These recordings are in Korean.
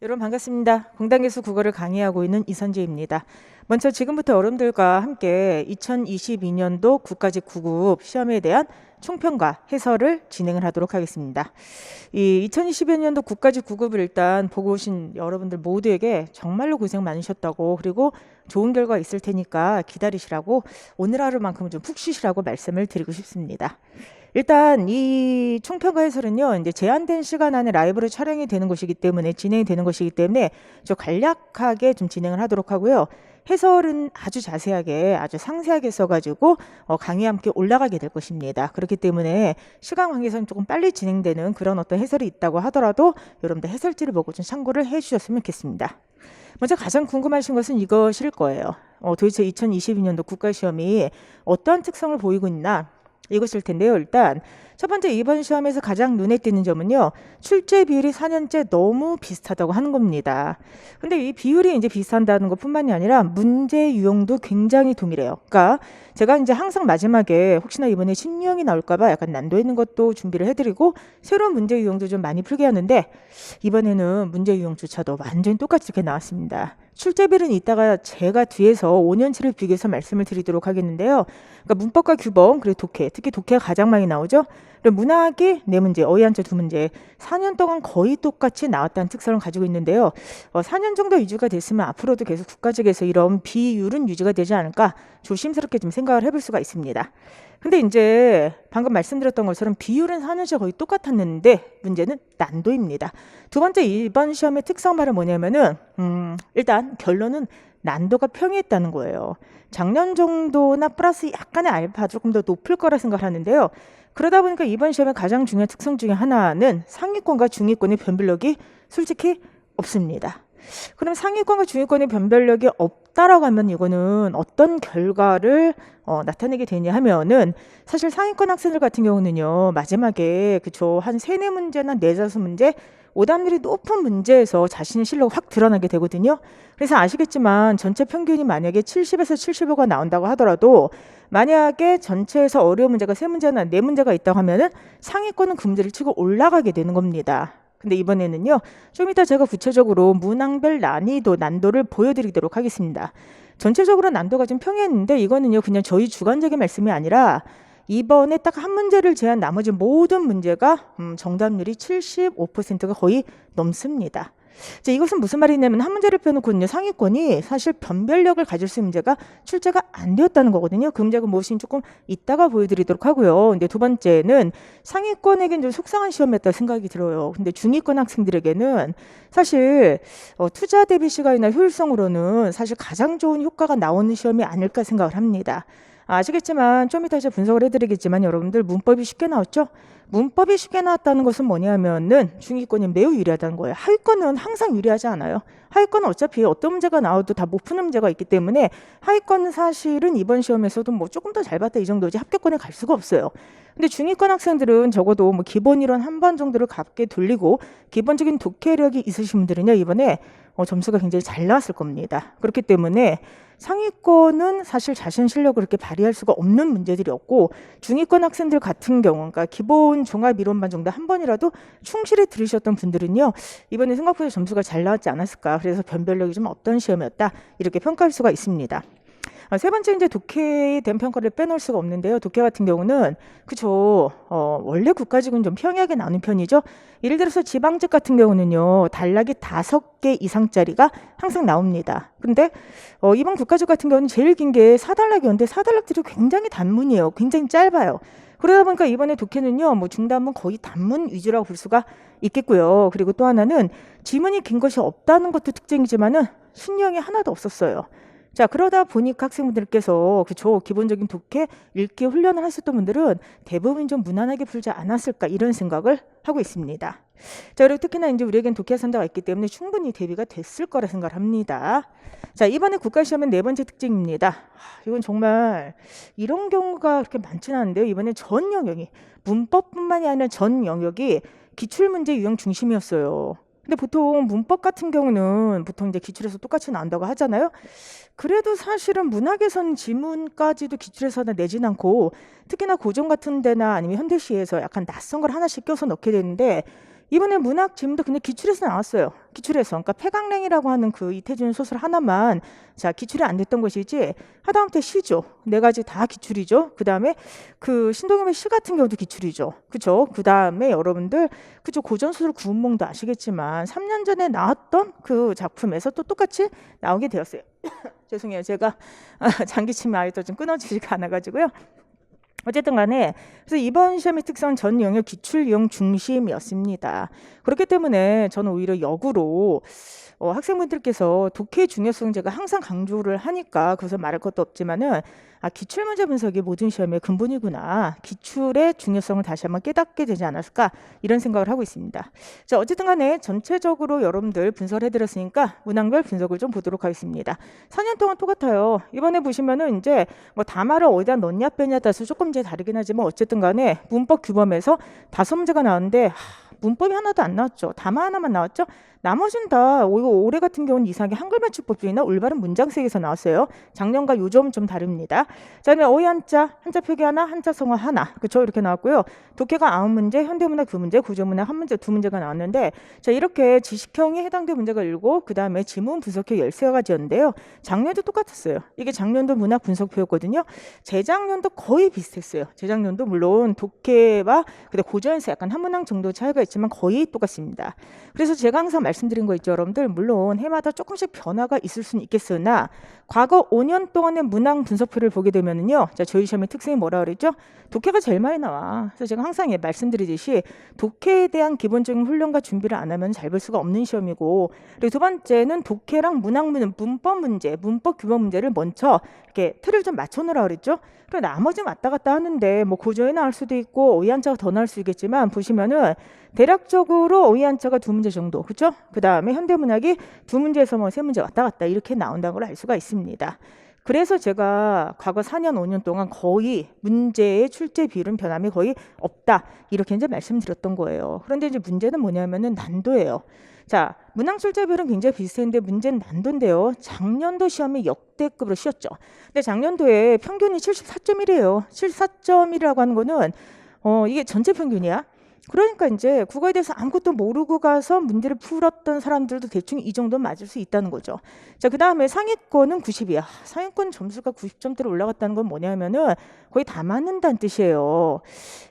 여러분 반갑습니다. 공단계수 국어를 강의하고 있는 이선재입니다. 먼저 지금부터 여러분들과 함께 2022년도 국가직 9급 시험에 대한 총평과 해설을 진행을 하도록 하겠습니다. 이 2022년도 국가직 9급을 일단 보고 오신 여러분들 모두에게 정말로 고생 많으셨다고, 그리고 좋은 결과 있을 테니까 기다리시라고, 오늘 하루만큼은 좀 푹 쉬시라고 말씀을 드리고 싶습니다. 일단 이 총평과 해설은요, 이제 제한된 시간 안에 라이브로 촬영이 되는 것이기 때문에, 진행이 되는 것이기 때문에 좀 간략하게 좀 진행을 하도록 하고요. 해설은 아주 자세하게, 아주 상세하게 써가지고 강의와 함께 올라가게 될 것입니다. 그렇기 때문에 시간 관계상 조금 빨리 진행되는 그런 어떤 해설이 있다고 하더라도 여러분들 해설지를 보고 좀 참고를 해주셨으면 좋겠습니다. 먼저 가장 궁금하신 것은 이것일 거예요. 도대체 2022년도 국가시험이 어떠한 특성을 보이고 있나, 이것일 텐데요. 일단 첫 번째, 이번 시험에서 가장 눈에 띄는 점은요, 출제 비율이 4년째 너무 비슷하다고 하는 겁니다. 근데 이 비율이 이제 비슷한다는 것뿐만이 아니라 문제 유형도 굉장히 동일해요. 그러니까 제가 이제 항상 마지막에 혹시나 이번에 신유형이 나올까봐 약간 난도 있는 것도 준비를 해드리고 새로운 문제 유형도 좀 많이 풀게 하는데, 이번에는 문제 유형조차도 완전히 똑같이 이렇게 나왔습니다. 출제비율은 이따가 제가 뒤에서 5년치를 비교해서 말씀을 드리도록 하겠는데요. 그러니까 문법과 규범, 그리고 독해, 특히 독해가 가장 많이 나오죠. 그리고 문학이 4문제, 어휘한자 2문제, 4년 동안 거의 똑같이 나왔다는 특성을 가지고 있는데요. 4년 정도 유지가 됐으면 앞으로도 계속 국가직에서 이런 비율은 유지가 되지 않을까 조심스럽게 좀 생각을 해볼 수가 있습니다. 근데 이제 방금 말씀드렸던 것처럼 비율은 4년째 거의 똑같았는데 문제는 난도입니다. 두 번째, 이번 시험의 특성 말은 뭐냐면은 일단 결론은 난도가 평이했다는 거예요. 작년 정도나 플러스 약간의 알파 조금 더 높을 거라 생각하는데요. 그러다 보니까 이번 시험의 가장 중요한 특성 중에 하나는 상위권과 중위권의 변별력이 솔직히 없습니다. 그럼 상위권과 중위권의 변별력이 없다라고 하면 이거는 어떤 결과를 나타내게 되냐 하면은, 사실 상위권 학생들 같은 경우는요, 마지막에 한 3-4문제나 4-5문제 오답률이 높은 문제에서 자신의 실력이 확 드러나게 되거든요. 그래서 아시겠지만 전체 평균이 만약에 70에서 75가 나온다고 하더라도, 만약에 전체에서 어려운 문제가 3문제나 4문제가 있다고 하면은 상위권은 그 문제를 치고 올라가게 되는 겁니다. 근데 이번에는요, 좀 이따 제가 구체적으로 문항별 난이도를 보여드리도록 하겠습니다. 전체적으로 난도가 좀 평이했는데, 이거는요 그냥 저희 주관적인 말씀이 아니라 이번에 딱 한 문제를 제한 나머지 모든 문제가 정답률이 75%가 거의 넘습니다. 자, 이것은 무슨 말이냐면, 한 문제를 펴놓고는요, 상위권이 사실 변별력을 가질 수 있는 문제가 출제가 안 되었다는 거거든요. 그 문제가 무엇인지 조금 이따가 보여드리도록 하고요. 근데 두 번째는 상위권에게는 좀 속상한 시험이었다 생각이 들어요. 근데 중위권 학생들에게는 사실 투자 대비 시간이나 효율성으로는 사실 가장 좋은 효과가 나오는 시험이 아닐까 생각을 합니다. 아시겠지만 좀 이따 이제 분석을 해드리겠지만, 여러분들 문법이 쉽게 나왔죠? 문법이 쉽게 나왔다는 것은 뭐냐면은 중위권이 매우 유리하다는 거예요. 하위권은 항상 유리하지 않아요. 하위권은 어차피 어떤 문제가 나와도 다 못 푸는 문제가 있기 때문에, 하위권은 사실은 이번 시험에서도 뭐 조금 더 잘 봤다 이 정도지 합격권에 갈 수가 없어요. 근데 중위권 학생들은 적어도 뭐 기본 이론 한 번 정도를 값게 돌리고 기본적인 독해력이 있으신 분들은요, 이번에 점수가 굉장히 잘 나왔을 겁니다. 그렇기 때문에 상위권은 사실 자신 실력을 그렇게 발휘할 수가 없는 문제들이었고, 중위권 학생들 같은 경우, 그러니까 기본 종합 이론만 정도 한 번이라도 충실히 들으셨던 분들은요, 이번에 생각보다 점수가 잘 나왔지 않았을까, 그래서 변별력이 좀 어떤 시험이었다, 이렇게 평가할 수가 있습니다. 세 번째, 이제 독해에 대한 평가를 빼놓을 수가 없는데요. 독해 같은 경우는 원래 국가직은 좀 평이하게 나오는 편이죠. 예를 들어서 지방직 같은 경우는요, 단락이 5개 이상짜리가 항상 나옵니다. 근데 이번 국가직 같은 경우는 제일 긴 게 4단락이었는데 4단락들이 굉장히 단문이에요. 굉장히 짧아요. 그러다 보니까 이번에 독해는요, 뭐 중단문 거의 단문 위주라고 볼 수가 있겠고요. 그리고 또 하나는 지문이 긴 것이 없다는 것도 특징이지만은 순형이 하나도 없었어요. 자, 그러다 보니까 학생분들께서 기본적인 독해 읽기 훈련을 하셨던 분들은 대부분 좀 무난하게 풀지 않았을까, 이런 생각을 하고 있습니다. 자, 그리고 특히나 이제 우리에겐 독해 산다가 있기 때문에 충분히 대비가 됐을 거라 생각을 합니다. 자, 이번에 국가시험의 4번째 특징입니다. 이건 정말 이런 경우가 그렇게 많지는 않은데요. 이번에 전 영역이, 문법뿐만이 아니라 전 영역이 기출문제 유형 중심이었어요. 근데 보통 문법 같은 경우는 보통 이제 기출에서 똑같이 나온다고 하잖아요. 그래도 사실은 문학에서는 지문까지도 기출에서 내진 않고, 특히나 고전 같은 데나 아니면 현대시에서 약간 낯선 걸 하나씩 껴서 넣게 되는데, 이번에 문학 질문도 근데 기출에서 나왔어요. 기출에서. 그러니까 폐강랭이라고 하는 그 이태준 소설 하나만 자 기출이 안 됐던 것이지 하다못해 시죠. 네 가지 다 기출이죠. 그 다음에 그 신동엽의 시 같은 경우도 기출이죠. 그죠? 그 다음에 여러분들 그죠 고전소설 구운몽도 아시겠지만 3년 전에 나왔던 그 작품에서 또 똑같이 나오게 되었어요. 죄송해요. 제가 장기침이 아직도 좀 끊어지지가 않아가지고요. 어쨌든 간에 그래서 이번 시험의 특성은 전 영역 기출 유형 중심이었습니다. 그렇기 때문에 저는 오히려 역으로 학생분들께서 독해의 중요성 제가 항상 강조를 하니까 그것을 말할 것도 없지만은 기출 문제 분석이 모든 시험의 근본이구나. 기출의 중요성을 다시 한번 깨닫게 되지 않았을까 이런 생각을 하고 있습니다. 자, 어쨌든 간에 전체적으로 여러분들 분석을 해드렸으니까 문항별 분석을 좀 보도록 하겠습니다. 4년 동안 똑같아요. 이번에 보시면은 이제 뭐 담화를 어디다 넣냐 빼냐에 따라서 조금 이제 다르긴 하지만 어쨌든 간에 문법 규범에서 5문제가 나왔는데 문법이 하나도 안 나왔죠. 담화 하나만 나왔죠. 나머지는 다 올해 같은 경우는 이상하게 한글 맞춤법 중이나 올바른 문장색에서 나왔어요. 작년과 요점 좀 다릅니다. 자, 그다음에 어휘 한자 표기 하나, 한자 성어 하나. 그렇죠? 이렇게 나왔고요. 독해가 9문제, 현대문학 2문제, 구조문학 1문제, 2문제가 나왔는데 자, 이렇게 지식형에 해당되는 문제가 7, 그다음에 지문 분석형 13가지였는데요. 작년도 똑같았어요. 이게 작년도 문학 분석표였거든요. 재작년도 거의 비슷했어요. 재작년도 물론 독해와 고전에서 약간 한 문항 정도 차이가 있지만 거의 똑같습니다. 그래서 제가 항상 말씀드린 거 있죠, 여러분들. 물론 해마다 조금씩 변화가 있을 수는 있겠으나 과거 5년 동안의 문항 분석표를 보게 되면은요, 자, 저희 시험의 특성이 뭐라 그랬죠? 독해가 제일 많이 나와. 그래서 제가 항상 말씀드리듯이 독해에 대한 기본적인 훈련과 준비를 안 하면 잘 볼 수가 없는 시험이고, 그리고 두 번째는 독해랑 문법 문제, 문법 규범 문제를 먼저 이렇게 틀을 좀 맞춰놓으라 그랬죠. 그리고 나머지 왔다 갔다 하는데 뭐 고조에 나올 수도 있고 어휘 한자가 더 나올 수 있겠지만 보시면은 대략적으로 어휘 한자가 2문제 정도, 그렇죠? 그 다음에 현대문학이 2문제에서 뭐 3문제 왔다 갔다 이렇게 나온다는 걸 알 수가 있습니다. 그래서 제가 과거 4년, 5년 동안 거의 문제의 출제 비율은 변함이 거의 없다. 이렇게 이제 말씀드렸던 거예요. 그런데 이제 문제는 뭐냐면은 난도예요. 자, 문항 출제 비율은 굉장히 비슷했는데 문제는 난도인데요. 작년도 시험이 역대급으로 쉬웠죠. 근데 작년도에 평균이 74.1이에요. 74.1이라고 하는 거는 이게 전체 평균이야. 그러니까 이제 국어에 대해서 아무것도 모르고 가서 문제를 풀었던 사람들도 대충 이 정도 맞을 수 있다는 거죠. 자, 그 다음에 상위권은 90이야. 상위권 점수가 90점대로 올라갔다는 건 뭐냐면은 거의 다 맞는다는 뜻이에요.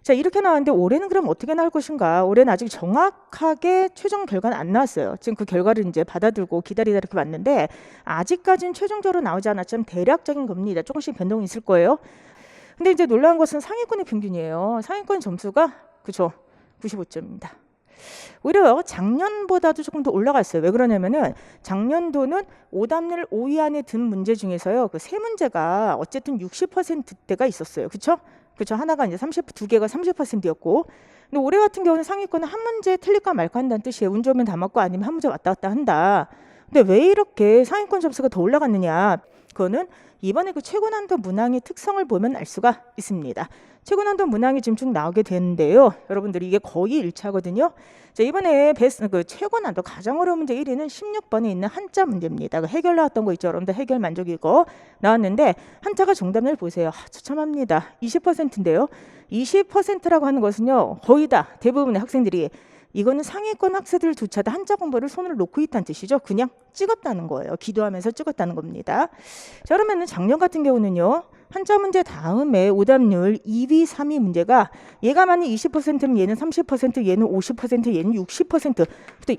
자, 이렇게 나왔는데 올해는 그럼 어떻게 나올 것인가? 올해는 아직 정확하게 최종 결과는 안 나왔어요. 지금 그 결과를 이제 받아들고 기다리다 이렇게 봤는데 아직까지는 최종적으로 나오지 않았지만 대략적인 겁니다. 조금씩 변동이 있을 거예요. 근데 이제 놀라운 것은 상위권의 평균이에요. 상위권 점수가 그죠? 95점입니다. 오히려 작년보다도 조금 더 올라갔어요. 왜 그러냐면은 작년도는 오답률 5위 안에 든 문제 중에서요. 그 3문제가 어쨌든 60%대가 있었어요. 그렇죠? 그렇죠. 하나가 이제 2개가 30%였고. 근데 올해 같은 경우는 상위권은 한 문제 틀릴까 말까 한다는 뜻이에요. 운 좋으면 다 맞고 아니면 한 문제 왔다 갔다 한다. 근데 왜 이렇게 상위권 점수가 더 올라갔느냐? 그거는 이번에 그 최고 난도 문항의 특성을 보면 알 수가 있습니다. 최고 난도 문항이 지금 쭉 나오게 되는데요. 여러분들이 이게 거의 1차거든요. 자, 이번에 그 최고 난도 가장 어려운 문제 1위는 16번에 있는 한자 문제입니다. 그 해결 나왔던 거 있죠. 여러분들 해결 만족이고 나왔는데 한자가 정답률 보세요. 처참합니다. 20%인데요. 20%라고 하는 것은요. 거의 다 대부분의 학생들이 이거는 상위권 학생들조차 다 한자 공부를 손을 놓고 있다는 뜻이죠. 그냥 찍었다는 거예요. 기도하면서 찍었다는 겁니다. 자, 그러면은 작년 같은 경우는요. 한자 문제 다음에 오답률 2위, 3위 문제가 얘가 만약 20%면 얘는 30%, 얘는 50%, 얘는 60%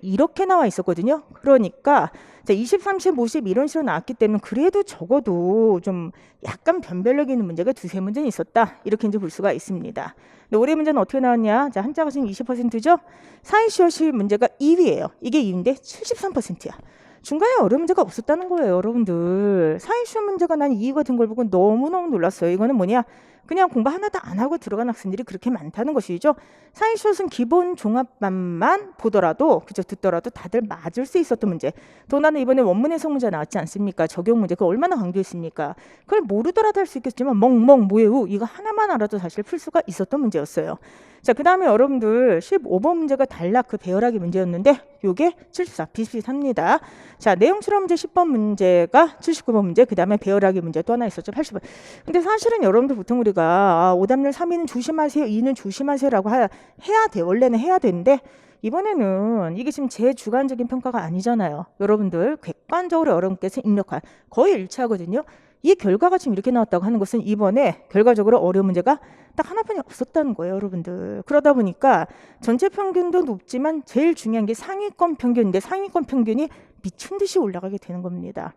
이렇게 나와 있었거든요. 그러니까 20, 30, 50 이런 식으로 나왔기 때문에 그래도 적어도 좀 약간 변별력 있는 문제가 2, 3문제는 있었다. 이렇게 이제 볼 수가 있습니다. 근데 올해 문제는 어떻게 나왔냐? 자, 한자가 지금 20%죠? 사이시어시 문제가 2위예요. 이게 2위인데 73%야. 중간에 어려운 문제가 없었다는 거예요, 여러분들. 사이시어 문제가 난 2위가 된 걸 보고 너무너무 놀랐어요. 이거는 뭐냐? 그냥 공부 하나도 안 하고 들어간 학생들이 그렇게 많다는 것이죠. 사이시어는 기본 종합반만 보더라도, 그죠? 듣더라도 다들 맞을 수 있었던 문제. 또 나는 이번에 원문 해석 문제 나왔지 않습니까? 적용 문제. 그거 얼마나 강조했습니까? 그걸 모르더라도 할 수 있겠지만 멍멍 뭐예요? 이거 하나만 알아도 사실 풀 수가 있었던 문제였어요. 자, 그 다음에 여러분들 15번 문제가 단락 그 배열하기 문제였는데 요게 74 비슷비슷합니다. 자, 내용 추론 문제 10번 문제가 79번 문제, 그 다음에 배열하기 문제 또 하나 있었죠. 80번. 근데 사실은 여러분들 보통 우리가 오답률 3위는 조심하세요, 2는 조심하세요라고 해야 돼. 원래는 해야 되는데 이번에는 이게 지금 제 주관적인 평가가 아니잖아요. 여러분들 객관적으로 여러분께서 입력한 거의 일치하거든요. 이 결과가 지금 이렇게 나왔다고 하는 것은 이번에 결과적으로 어려운 문제가 딱 하나뿐이 없었다는 거예요, 여러분들. 그러다 보니까 전체 평균도 높지만 제일 중요한 게 상위권 평균인데 상위권 평균이 미친 듯이 올라가게 되는 겁니다.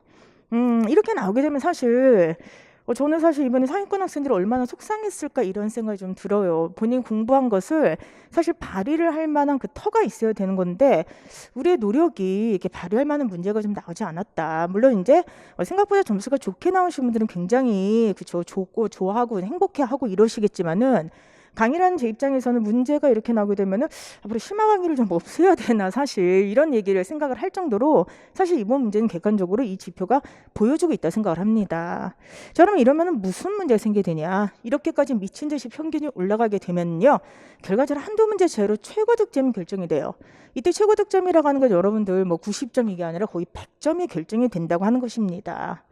이렇게 나오게 되면 사실 저는 사실 이번에 상위권 학생들이 얼마나 속상했을까 이런 생각이 좀 들어요. 본인 공부한 것을 사실 발휘를 할 만한 그 터가 있어야 되는 건데 우리의 노력이 이렇게 발휘할 만한 문제가 좀 나오지 않았다. 물론 이제 생각보다 점수가 좋게 나오신 분들은 굉장히 그쵸 좋고 좋아하고 행복해하고 이러시겠지만은 강의라는 제 입장에서는 문제가 이렇게 나오게 되면은 앞으로 심화 강의를 좀 없애야 되나 사실 이런 얘기를 생각을 할 정도로 사실 이번 문제는 객관적으로 이 지표가 보여주고 있다 생각을 합니다. 자, 그러면 이러면은 무슨 문제가 생기게 되냐? 이렇게까지 미친 듯이 평균이 올라가게 되면요. 결과적으로 한두 문제 제로 최고 득점이 결정이 돼요. 이때 최고 득점이라고 하는 건 여러분들 뭐 90점 이게 아니라 거의 100점이 결정이 된다고 하는 것입니다.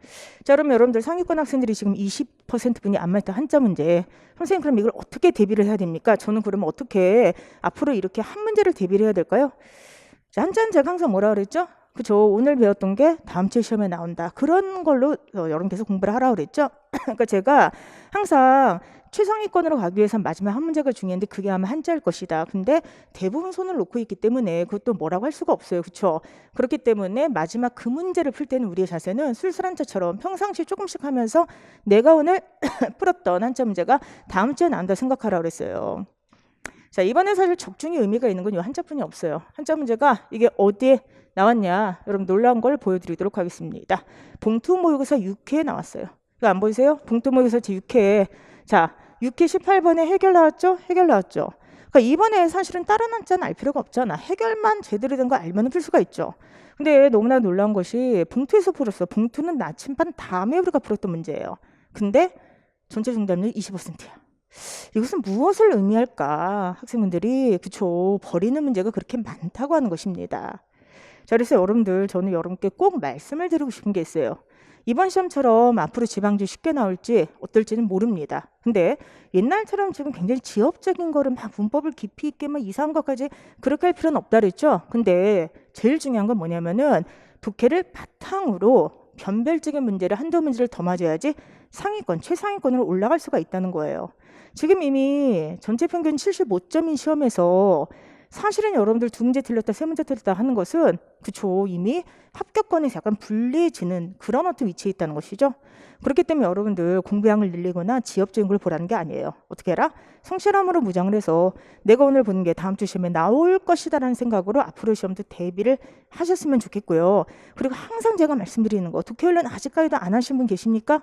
자, 그러면 여러분들 상위권 학생들이 지금 20% 분이 안 맞다 한자 문제. 선생님 그럼 이걸 어떻게 대비를 해야 됩니까? 저는 그러면 어떻게 앞으로 이렇게 한 문제를 대비를 해야 될까요? 자, 한자는 제가 항상 뭐라 그랬죠? 그죠? 오늘 배웠던 게 다음 주에 시험에 나온다. 그런 걸로 여러분께서 공부를 하라고 그랬죠? 그러니까 제가 항상 최상위권으로 가기 위해선 마지막 한 문제가 중요한데 그게 아마 한자일 것이다. 근데 대부분 손을 놓고 있기 때문에 그것도 뭐라고 할 수가 없어요. 그렇죠? 그렇기 때문에 마지막 그 문제를 풀 때는 우리의 자세는 술술 한자처럼 평상시 조금씩 하면서 내가 오늘 풀었던 한자 문제가 다음 주에 나온다 생각하라고 그랬어요. 자, 이번에 사실 적중이 의미가 있는 건 이 한자뿐이 없어요. 한자 문제가 이게 어디에 나왔냐? 여러분 놀라운 걸 보여드리도록 하겠습니다. 봉투 모의고사 6회에 나왔어요. 이거 안 보이세요? 봉투 모의고사 제 6회. 자, 6회 18번에 해결 나왔죠? 해결 나왔죠. 그러니까 이번에 사실은 다른 한자는 알 필요가 없잖아. 해결만 제대로 된 거 알면 풀 수가 있죠. 근데 너무나 놀라운 것이 봉투에서 풀었어. 봉투는 나침반 다음에 우리가 풀었던 문제예요. 근데 전체 정답률 25%야. 이것은 무엇을 의미할까? 학생분들이 그쵸 버리는 문제가 그렇게 많다고 하는 것입니다. 자, 그래서 여러분들 저는 여러분께 꼭 말씀을 드리고 싶은 게 있어요. 이번 시험처럼 앞으로 지방지 쉽게 나올지 어떨지는 모릅니다. 근데 옛날처럼 지금 굉장히 지엽적인 거를 막 문법을 깊이 있게 막 이상한 것까지 그렇게 할 필요는 없다 그랬죠. 근데 제일 중요한 건 뭐냐면은 독해를 바탕으로 변별적인 문제를 한두 문제를 더 맞아야지 상위권, 최상위권으로 올라갈 수가 있다는 거예요. 지금 이미 전체 평균 75점인 시험에서 사실은 여러분들 두 문제 틀렸다, 세 문제 틀렸다 하는 것은 그쵸 이미 합격권에서 약간 불리해지는 그런 어떤 위치에 있다는 것이죠. 그렇기 때문에 여러분들 공부량을 늘리거나 지엽적인 걸 보라는 게 아니에요. 어떻게 해라? 성실함으로 무장을 해서 내가 오늘 보는 게 다음 주 시험에 나올 것이다라는 생각으로 앞으로 시험도 대비를 하셨으면 좋겠고요. 그리고 항상 제가 말씀드리는 거 독해 훈련 아직까지도 안 하신 분 계십니까?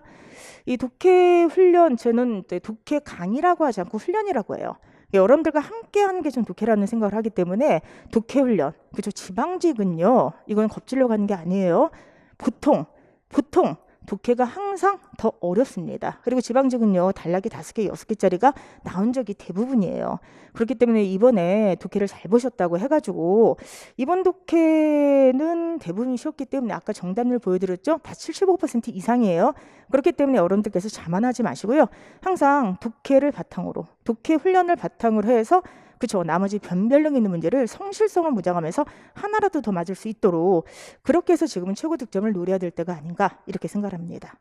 이 독해 훈련 저는 독해 강의라고 하지 않고 훈련이라고 해요. 여러분들과 함께 하는 게 좀 독해라는 생각을 하기 때문에 독해 훈련, 그죠? 지방직은요, 이건 겁질러 가는 게 아니에요. 보통 독해가 항상 더 어렵습니다. 그리고 지방직은요, 단락이 5개, 6개짜리가 나온 적이 대부분이에요. 그렇기 때문에 이번에 독해를 잘 보셨다고 해가지고 이번 독해는 대부분 쉬웠기 때문에 아까 정답률 보여드렸죠? 다 75% 이상이에요. 그렇기 때문에 여러분들께서 자만하지 마시고요. 항상 독해를 바탕으로, 독해 훈련을 바탕으로 해서 그렇죠. 나머지 변별력 있는 문제를 성실성을 무장하면서 하나라도 더 맞을 수 있도록 그렇게 해서 지금은 최고 득점을 노려야 될 때가 아닌가 이렇게 생각합니다.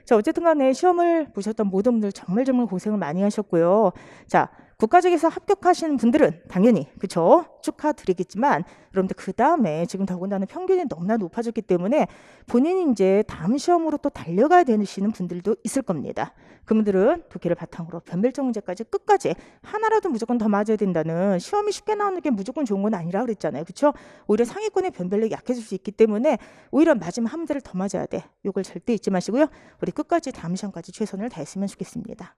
자, 어쨌든 간에 시험을 보셨던 모든 분들 정말 고생을 많이 하셨고요. 자, 국가직에서 합격하신 분들은 당연히 그쵸 축하드리겠지만 여러분들 그 다음에 지금 더군다나 평균이 너무나 높아졌기 때문에 본인이 이제 다음 시험으로 또 달려가야 되시는 분들도 있을 겁니다. 그분들은 독해를 바탕으로 변별적 문제까지 끝까지 하나라도 무조건 더 맞아야 된다는 시험이 쉽게 나오는 게 무조건 좋은 건 아니라 그랬잖아요. 그렇죠? 오히려 상위권의 변별력이 약해질 수 있기 때문에 오히려 마지막 한 문제를 더 맞아야 돼. 이걸 절대 잊지 마시고요. 우리 끝까지 다음 시험까지 최선을 다했으면 좋겠습니다.